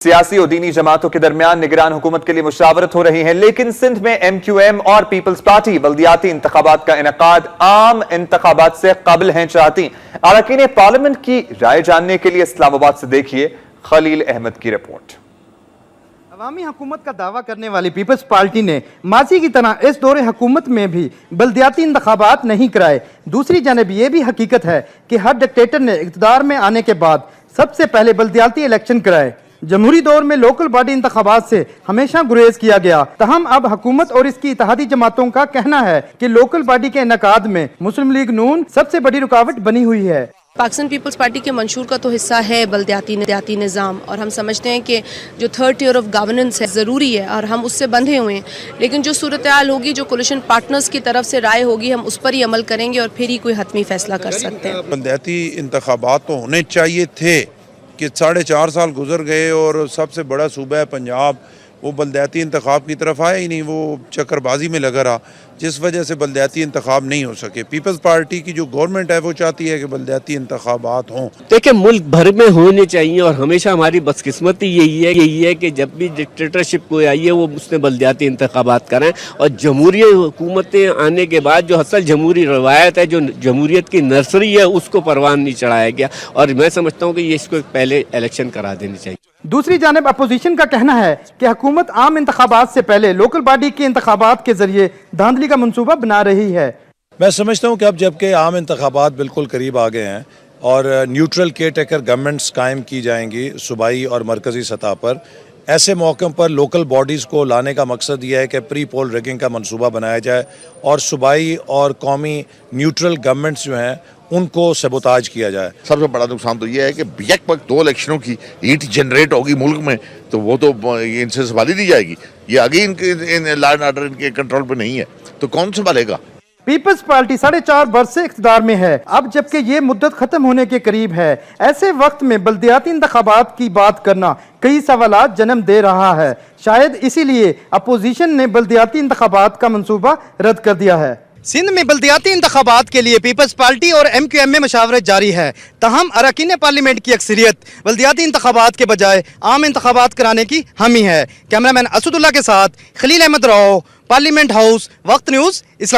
सियासी और दीनी जमातों के दरमियान निगरान हुकूमत के लिए मुशावरत हो रही है, लेकिन सिंध में MQM और पीपल्स पार्टी बल्दियाती इंतखाबात का इनेकाद आम इंतखाबात से कबल हैं चाहती। अरकान पार्लियामेंट की राय जानने के लिए इस्लामाबाद से देखिए खलील अहमद की रिपोर्ट। अवामी हुकूमत का दावा करने वाली पीपल्स पार्टी ने माजी की तरह इस दौरे हुकूमत में भी बल्दियाती इंतखाबात नहीं कराए। दूसरी जानब ये भी हकीकत है कि हर डिक्टेटर ने इक़्तिदार में आने के बाद सबसे पहले बल्दियाती इलेक्शन कराए। जमहूरी दौर में लोकल बॉडी इंतखाबात से हमेशा गुरेज किया गया। तहम अब हुकूमत और इसकी इत्तेहादी जमातों का कहना है कि लोकल बॉडी के इनेकाद में मुस्लिम लीग नून सबसे बड़ी रुकावट बनी हुई है। पाकिस्तान पीपल्स पार्टी के मंशूर का तो हिस्सा है बल्दियाती निज़ाम, और हम समझते हैं कि जो थर्ड टियर ऑफ गवर्नेंस है ज़रूरी है और हम उससे बंधे हुए हैं। लेकिन जो सूरत हाल होगी, जो कोलिशन पार्टनर्स की तरफ से राय होगी, हम उस पर ही अमल करेंगे और फिर ही कोई हतमी फैसला कर सकते हैं। बल्दियाती इंतखाबात तो होने चाहिए थे कि 4.5 साल गुजर गए और सबसे बड़ा सूबा है पंजाब, वो बल्दियाती इंतखाब की तरफ आया ही नहीं, वो चक्करबाजी में लगा रहा, जिस वजह से बल्दियाती इंतखाब नहीं हो सके। पीपल्स पार्टी की जो गवर्नमेंट है वो चाहती है कि बल्दियाती इंतखाबात हों। देखिए, मुल्क भर में होने चाहिए और हमेशा हमारी बदकिस्मती यही है कि जब भी डिक्टेटरशिप कोई आई है वो उसने बल्दियाती इंतखाबात कराएं, और जमहूरी हुकूमतें आने के बाद जो असल जमहूरी रवायत है, जो जमहूरियत की नर्सरी है, उसको परवान नहीं चढ़ाया गया। और मैं समझता हूँ कि ये इसको पहले इलेक्शन करा देनी चाहिए। दूसरी जानब अपोजिशन का कहना है कि हुकूमत आम इंतखाबात से पहले लोकल बॉडी के इंतखाबात के जरिए धांधली का मंसूबा बना रही है। मैं समझता हूँ कि अब जबकि आम इंतखाबात बिल्कुल करीब आ गए हैं और न्यूट्रल केयर टेकर गवर्नमेंट्स कायम की जाएंगी सूबाई और मरकज़ी सतह पर, ऐसे मौक़ों पर लोकल बॉडीज़ को लाने का मकसद यह है कि प्री पोल रिगिंग का मंसूबा बनाया जाए और सूबाई और कौमी न्यूट्रल गवर्नमेंट्स जो हैं उनको सबोताज किया जाए। सबसे बड़ा नुकसान तो ये है कि यक वक्त 2 इलेक्शनों की हीट जनरेट होगी मुल्क में, तो वो तो इनसे संभाली नहीं जाएगी। ये आगे इनके लॉ एंड ऑर्डर इनके कंट्रोल पे नहीं है, तो कौन संभालेगा? पीपल्स पार्टी 4.5 वर्ष से इक़्तिदार में है, अब जबकि ये मुद्दत खत्म होने के करीब है। ऐसे वक्त में बल्दियाती इंतखाबात की बात करना कई सवालात जन्म दे रहा है। शायद इसीलिए अपोजिशन ने बल्दियाती इंतखाबात का मंसूबा रद्द कर दिया है। सिंध में बल्दियाती इंतखाबात के लिए पीपल्स पार्टी और MQM में मशावरत जारी है। तहम अरकान पार्लियामेंट की अक्सरियत बल्दियाती इंतखाबात के बजाय आम इंतखाबात कराने की हामी है। कैमरामैन असदुल्ला के साथ खलील अहमद राव, पार्लियामेंट हाउस, वक्त न्यूज़, इस्लाम।